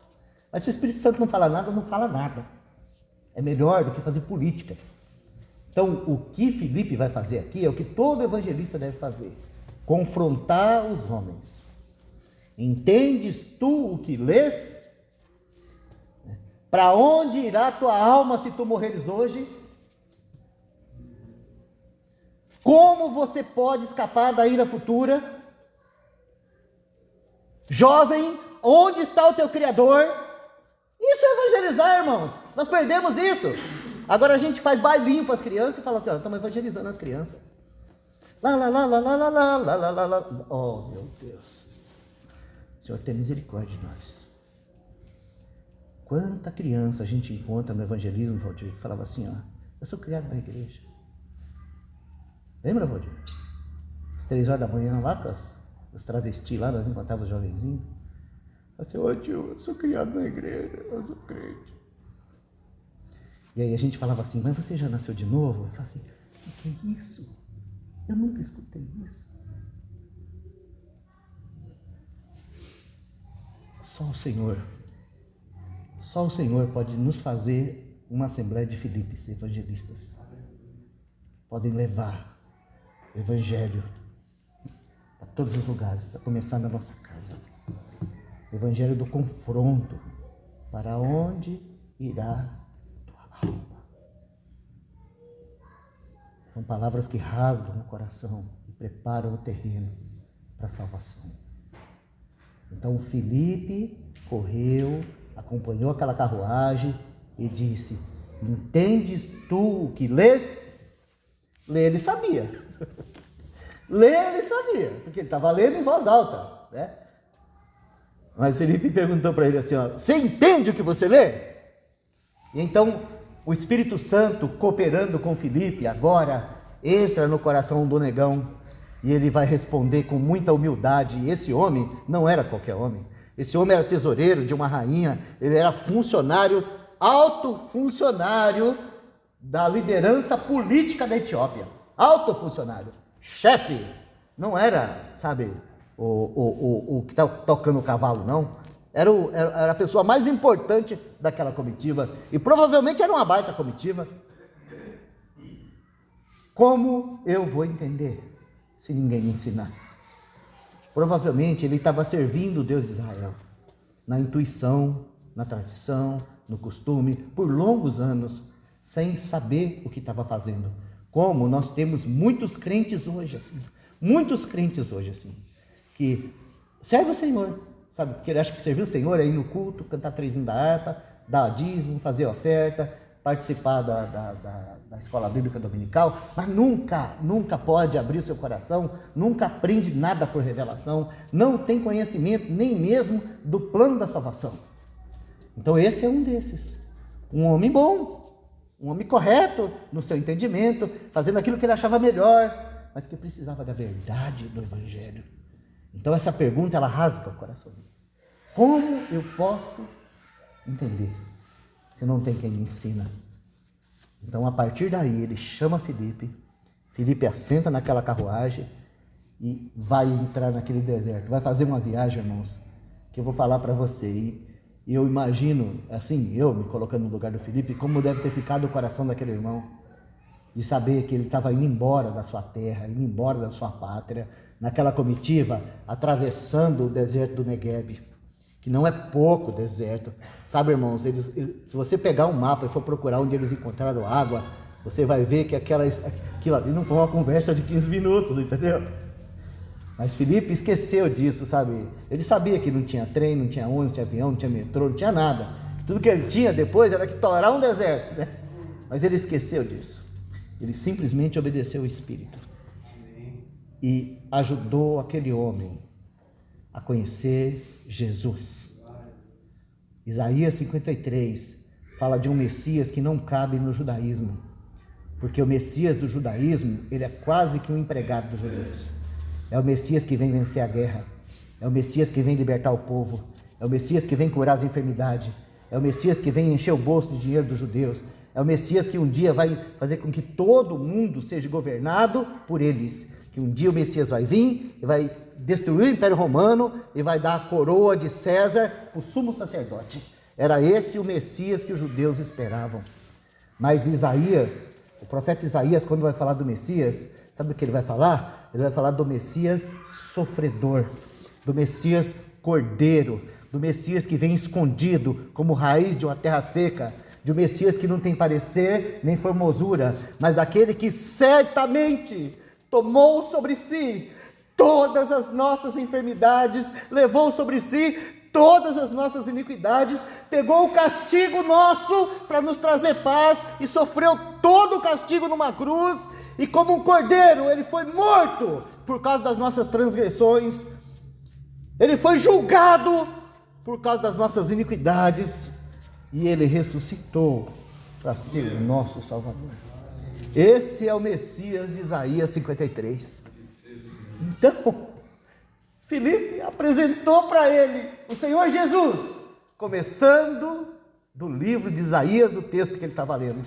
Mas se o Espírito Santo não fala nada, não fala nada. É melhor do que fazer política. Então, o que Filipe vai fazer aqui é o que todo evangelista deve fazer. Confrontar os homens. Entendes tu o que lês? Para onde irá tua alma se tu morreres hoje? Como você pode escapar da ira futura? Jovem, onde está o teu Criador? Isso é evangelizar, irmãos. Nós perdemos isso. Agora a gente faz bailinho para as crianças e fala assim, ó, estamos evangelizando as crianças. Lá, lá, lá, lá, lá, lá, lá, lá, lá, lá, lá. Oh, meu Deus. Senhor, tenha misericórdia de nós. Quanta criança a gente encontra no evangelismo, Valdir, que falava assim, ó, eu sou criado na igreja. Lembra, Valdir? Às 3 horas da manhã lá com os travestis lá, nós encontrávamos os jovenzinhos. Assim, ô tio, eu sou criado na igreja, eu sou crente. E aí a gente falava assim, mas você já nasceu de novo? Eu falava assim, o que é isso? Eu nunca escutei isso. Só o Senhor pode nos fazer uma assembleia de Filipes, evangelistas. Podem levar o evangelho a todos os lugares, a começar na nossa casa. O evangelho do confronto. Para onde irá tua alma? São palavras que rasgam o coração e preparam o terreno para a salvação. Então Filipe correu, acompanhou aquela carruagem e disse, entendes tu o que lês? Ler ele sabia. Ler ele sabia, porque ele estava lendo em voz alta, né? Mas Filipe perguntou para ele assim, ó, você entende o que você lê? E então o Espírito Santo, cooperando com Filipe, agora entra no coração do negão e ele vai responder com muita humildade. E esse homem não era qualquer homem. Esse homem era tesoureiro de uma rainha, ele era funcionário, alto funcionário da liderança política da Etiópia. alto funcionário, chefe, não era, sabe, o que está tocando o cavalo, não. Era a pessoa mais importante daquela comitiva, e provavelmente era uma baita comitiva. Como eu vou entender se ninguém me ensinar? Provavelmente ele estava servindo o Deus de Israel, na intuição, na tradição, no costume, por longos anos, sem saber o que estava fazendo. Como nós temos muitos crentes hoje assim, que serve o Senhor, sabe? Porque ele acha que servir o Senhor é ir no culto, cantar 3 hinos da harpa, dar dízimo, fazer oferta, participar da escola bíblica dominical, mas nunca pode abrir o seu coração, nunca aprende nada por revelação, não tem conhecimento nem mesmo do plano da salvação. Então esse é um desses, um homem bom, um homem correto no seu entendimento, fazendo aquilo que ele achava melhor, mas que precisava da verdade do Evangelho. Então essa pergunta, ela rasga o coração. Como eu posso entender se não tem quem me ensina? Então a partir daí ele chama Filipe assenta naquela carruagem e vai entrar naquele deserto, vai fazer uma viagem, irmãos, que eu vou falar para você. E eu imagino, assim, eu me colocando no lugar do Filipe, como deve ter ficado o coração daquele irmão, de saber que ele estava indo embora da sua terra, indo embora da sua pátria, naquela comitiva, atravessando o deserto do Negueb, que não é pouco deserto. Sabe, irmãos, se você pegar um mapa e for procurar onde eles encontraram água, você vai ver que aquilo ali não foi uma conversa de 15 minutos, entendeu? Mas Filipe esqueceu disso, sabe? Ele sabia que não tinha trem, não tinha ônibus, não tinha avião, não tinha metrô, não tinha nada. Tudo que ele tinha depois era que torar um deserto, né? Mas ele esqueceu disso. Ele simplesmente obedeceu o Espírito e ajudou aquele homem a conhecer Jesus. Isaías 53 fala de um Messias que não cabe no judaísmo, porque o Messias do judaísmo, ele é quase que um empregado dos judeus. É o Messias que vem vencer a guerra, é o Messias que vem libertar o povo, é o Messias que vem curar as enfermidades, é o Messias que vem encher o bolso de dinheiro dos judeus, é o Messias que um dia vai fazer com que todo mundo seja governado por eles, que um dia o Messias vai vir e vai destruir o Império Romano e vai dar a coroa de César para o sumo sacerdote. Era esse o Messias que os judeus esperavam. Mas Isaías, o profeta Isaías, quando vai falar do Messias, sabe o que ele vai falar? Ele vai falar do Messias sofredor, do Messias cordeiro, do Messias que vem escondido como raiz de uma terra seca, de um Messias que não tem parecer nem formosura, mas daquele que certamente tomou sobre si todas as nossas enfermidades, levou sobre si todas as nossas iniquidades, pegou o castigo nosso para nos trazer paz e sofreu todo o castigo numa cruz, e como um cordeiro ele foi morto por causa das nossas transgressões, ele foi julgado por causa das nossas iniquidades, e ele ressuscitou para ser o nosso Salvador. Esse é o Messias de Isaías 53. Então, Filipe apresentou para ele o Senhor Jesus, começando do livro de Isaías, do texto que ele estava lendo.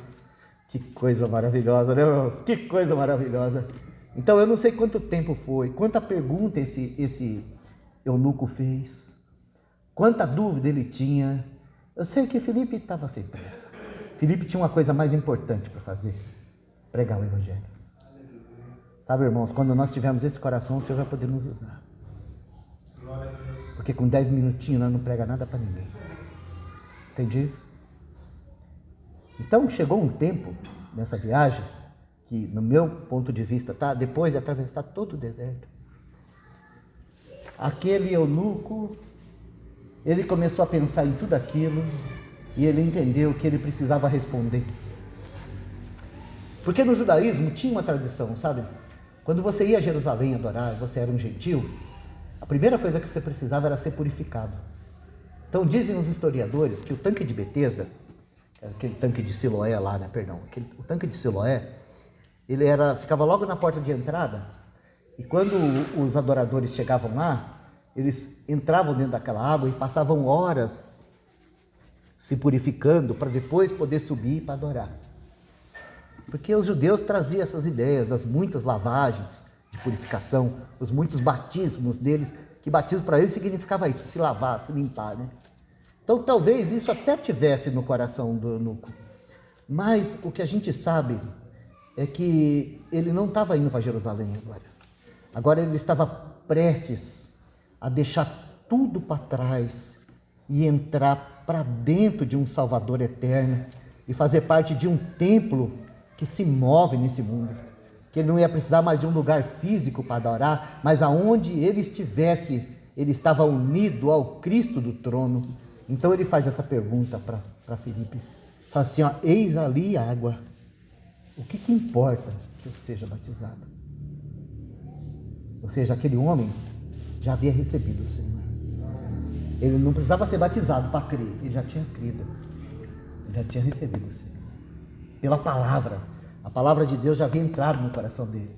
Que coisa maravilhosa, né, irmãos? Que coisa maravilhosa. Então, eu não sei quanto tempo foi, quanta pergunta esse eunuco fez, quanta dúvida ele tinha. Eu sei que Filipe estava sem pressa. Filipe tinha uma coisa mais importante para fazer: pregar o Evangelho. Sabe, irmãos, quando nós tivermos esse coração, o Senhor vai poder nos usar. Porque com 10 minutinhos nós não prega nada para ninguém. Entende isso? Então chegou um tempo nessa viagem que, no meu ponto de vista, tá, depois de atravessar todo o deserto, aquele eunuco, ele começou a pensar em tudo aquilo e ele entendeu que ele precisava responder. Porque no judaísmo tinha uma tradição, sabe? Quando você ia a Jerusalém adorar, você era um gentil, a primeira coisa que você precisava era ser purificado. Então dizem os historiadores que o tanque de Betesda, aquele tanque de Siloé lá, né? Perdão, o tanque de Siloé, ele ficava logo na porta de entrada, e quando os adoradores chegavam lá, eles entravam dentro daquela água e passavam horas se purificando para depois poder subir para adorar. Porque os judeus traziam essas ideias das muitas lavagens de purificação, os muitos batismos deles, que batismo para eles significava isso, se lavar, se limpar, né? Então talvez isso até tivesse no coração do eunuco. Mas o que a gente sabe é que ele não estava indo para Jerusalém agora. Agora ele estava prestes a deixar tudo para trás e entrar para dentro de um Salvador eterno e fazer parte de um templo que se move nesse mundo. Que ele não ia precisar mais de um lugar físico para adorar, mas aonde ele estivesse, ele estava unido ao Cristo do trono. Então ele faz essa pergunta para Filipe. Fala assim, ó, eis ali a água. O que importa que eu seja batizado? Ou seja, aquele homem já havia recebido o Senhor. Ele não precisava ser batizado para crer, ele já tinha crido. Ele já tinha recebido o Senhor. Pela palavra. A palavra de Deus já havia entrado no coração dele.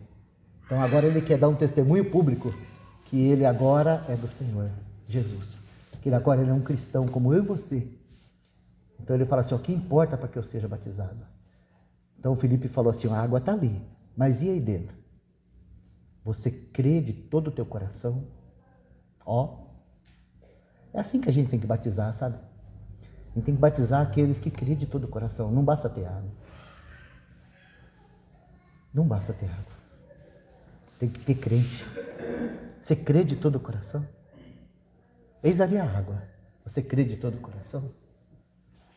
Então agora ele quer dar um testemunho público que ele agora é do Senhor, Jesus. Que ele agora ele é um cristão como eu e você. Então ele fala assim, o que importa para que eu seja batizado? Então o Filipe falou assim, a água está ali, mas e aí dentro? Você crê de todo o teu coração? É assim que a gente tem que batizar, sabe? A gente tem que batizar aqueles que crêem de todo o coração. Não basta ter água. Não basta ter água. Tem que ter crente. Você crê de todo o coração? Eis ali a água. Você crê de todo o coração?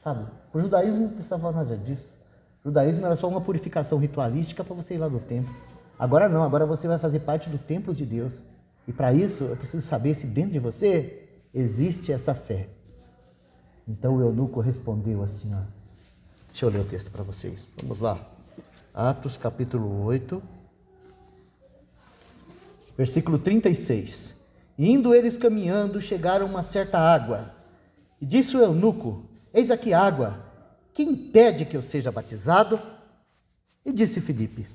Sabe? O judaísmo não precisava nada disso. O judaísmo era só uma purificação ritualística para você ir lá no templo. Agora não, agora você vai fazer parte do templo de Deus. E para isso eu preciso saber se dentro de você existe essa fé. Então o eunuco respondeu assim, ó. Deixa eu ler o texto para vocês. Vamos lá. Atos capítulo 8, versículo 36. Indo eles caminhando, chegaram a uma certa água. E disse o eunuco, eis aqui água, que impede que eu seja batizado? E disse Filipe,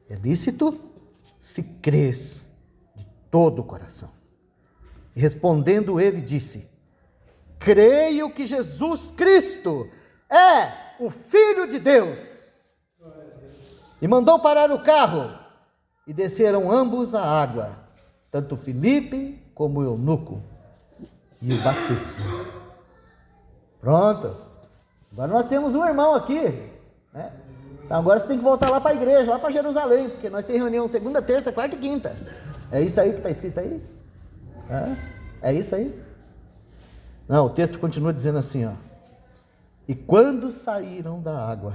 é lícito se crês de todo o coração. E respondendo ele disse, creio que Jesus Cristo é o Filho de Deus. E mandou parar o carro, e desceram ambos à água, tanto Filipe como o eunuco, e o batizou. Pronto, agora nós temos um irmão aqui, né? Então agora você tem que voltar lá para a igreja, lá para Jerusalém, porque nós temos reunião segunda, terça, quarta e quinta. É isso aí que está escrito aí? É isso aí? Não, o texto continua dizendo assim, ó. E quando saíram da água,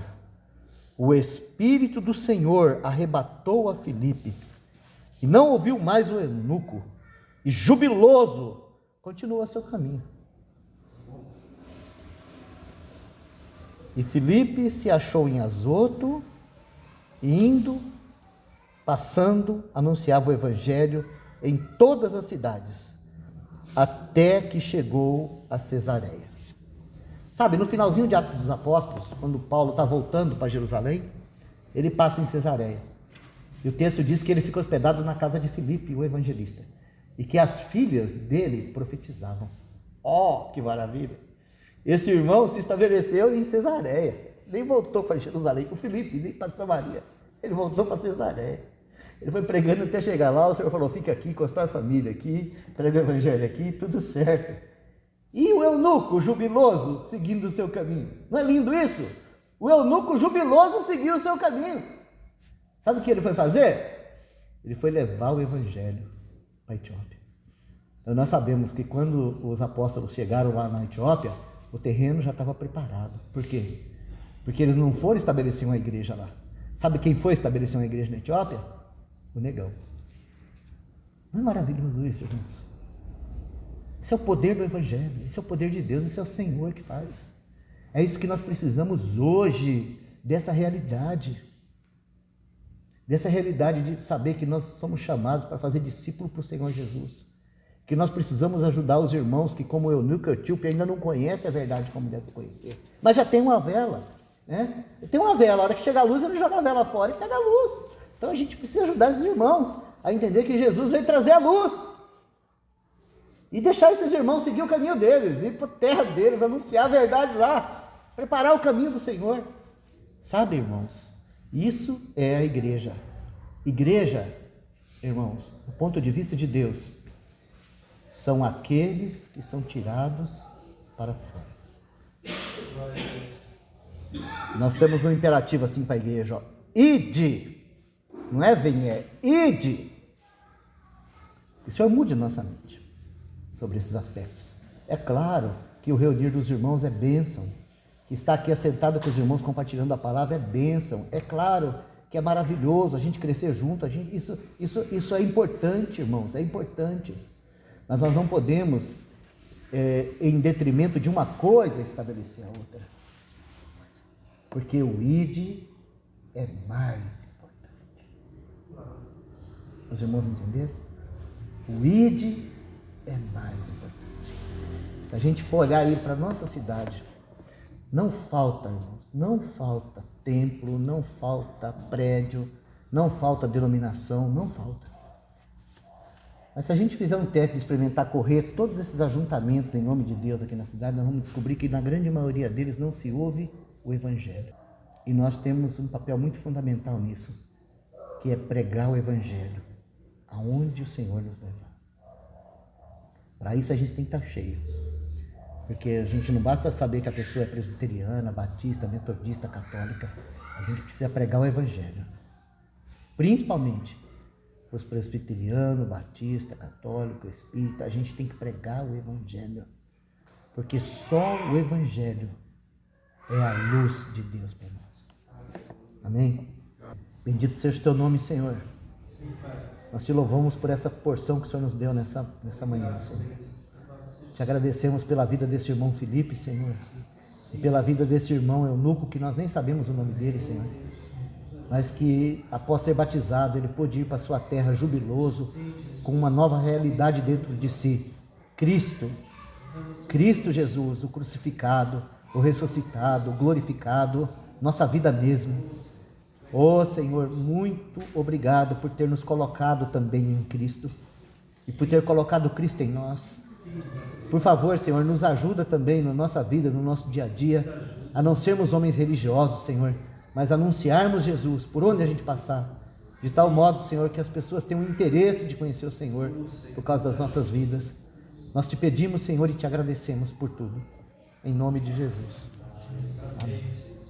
o Espírito do Senhor arrebatou a Filipe, e não ouviu mais o eunuco, e jubiloso, continuou seu caminho. E Filipe se achou em Azoto, indo, passando, anunciava o evangelho em todas as cidades, até que chegou a Cesareia. Sabe, no finalzinho de Atos dos Apóstolos, quando Paulo está voltando para Jerusalém, ele passa em Cesareia. E o texto diz que ele fica hospedado na casa de Filipe, o evangelista, e que as filhas dele profetizavam. Que maravilha! Esse irmão se estabeleceu em Cesareia, nem voltou para Jerusalém com Filipe, nem para Samaria, ele voltou para Cesareia. Ele foi pregando até chegar lá, o Senhor falou, fica aqui, constrói a família aqui, prega o evangelho aqui, tudo certo. E o eunuco jubiloso seguindo o seu caminho. Não é lindo isso? O eunuco jubiloso seguiu o seu caminho. Sabe o que ele foi fazer? Ele foi levar o evangelho para a Etiópia. Então nós sabemos que quando os apóstolos chegaram lá na Etiópia, o terreno já estava preparado. Por quê? Porque eles não foram estabelecer uma igreja lá. Sabe quem foi estabelecer uma igreja na Etiópia? O negão. Não é maravilhoso isso, irmãos? Esse é o poder do evangelho, esse é o poder de Deus, esse é o Senhor que faz. É isso que nós precisamos hoje, dessa realidade de saber que nós somos chamados para fazer discípulo para o Senhor Jesus. Que nós precisamos ajudar os irmãos que, como o eunuco etíope, ainda não conhecem a verdade como deve conhecer. Mas já tem uma vela, né? Tem uma vela, a hora que chega a luz, ele joga a vela fora e pega a luz. Então a gente precisa ajudar esses irmãos a entender que Jesus veio trazer a luz. E deixar esses irmãos seguir o caminho deles, ir para a terra deles, anunciar a verdade lá, preparar o caminho do Senhor. Sabe, irmãos? Isso é a igreja. Igreja, irmãos, do ponto de vista de Deus, são aqueles que são tirados para fora. Nós temos um imperativo assim para a igreja, ó, ide, não é vem, é ide. Que o Senhor mude nossa mente sobre esses aspectos. É claro que o reunir dos irmãos é bênção, que estar aqui assentado com os irmãos compartilhando a palavra é bênção. É claro que é maravilhoso a gente crescer junto, isso é importante, irmãos, é importante. Mas nós não podemos, em detrimento de uma coisa, estabelecer a outra. Porque o id é mais importante. Os irmãos entenderam? O id é mais importante. Se a gente for olhar aí para a nossa cidade, não falta, irmãos, não falta templo, não falta prédio, não falta denominação, não falta. Mas se a gente fizer um teste de experimentar correr todos esses ajuntamentos em nome de Deus aqui na cidade, nós vamos descobrir que na grande maioria deles não se ouve o Evangelho. E nós temos um papel muito fundamental nisso, que é pregar o Evangelho, aonde o Senhor nos levar. Para isso a gente tem que estar cheio. Porque a gente não basta saber que a pessoa é presbiteriana, batista, metodista, católica. A gente precisa pregar o Evangelho. Principalmente os presbiterianos, batista, católico, espírita. A gente tem que pregar o Evangelho. Porque só o Evangelho é a luz de Deus para nós. Amém? Bendito seja o teu nome, Senhor. Nós te louvamos por essa porção que o Senhor nos deu nessa manhã, Senhor. Te agradecemos pela vida desse irmão Felipe, Senhor, e pela vida desse irmão Eunuco, que nós nem sabemos o nome dele, Senhor, mas que após ser batizado, ele pôde ir para a sua terra jubiloso, com uma nova realidade dentro de si. Cristo Jesus, o crucificado, o ressuscitado, o glorificado, nossa vida mesmo. Oh Senhor, muito obrigado por ter nos colocado também em Cristo, e por ter colocado Cristo em nós. Por favor, Senhor, nos ajuda também na nossa vida, no nosso dia a dia, a não sermos homens religiosos, Senhor, mas anunciarmos Jesus por onde a gente passar, de tal modo, Senhor, que as pessoas tenham interesse de conhecer o Senhor por causa das nossas vidas. Nós te pedimos, Senhor, e te agradecemos por tudo, em nome de Jesus. Amém.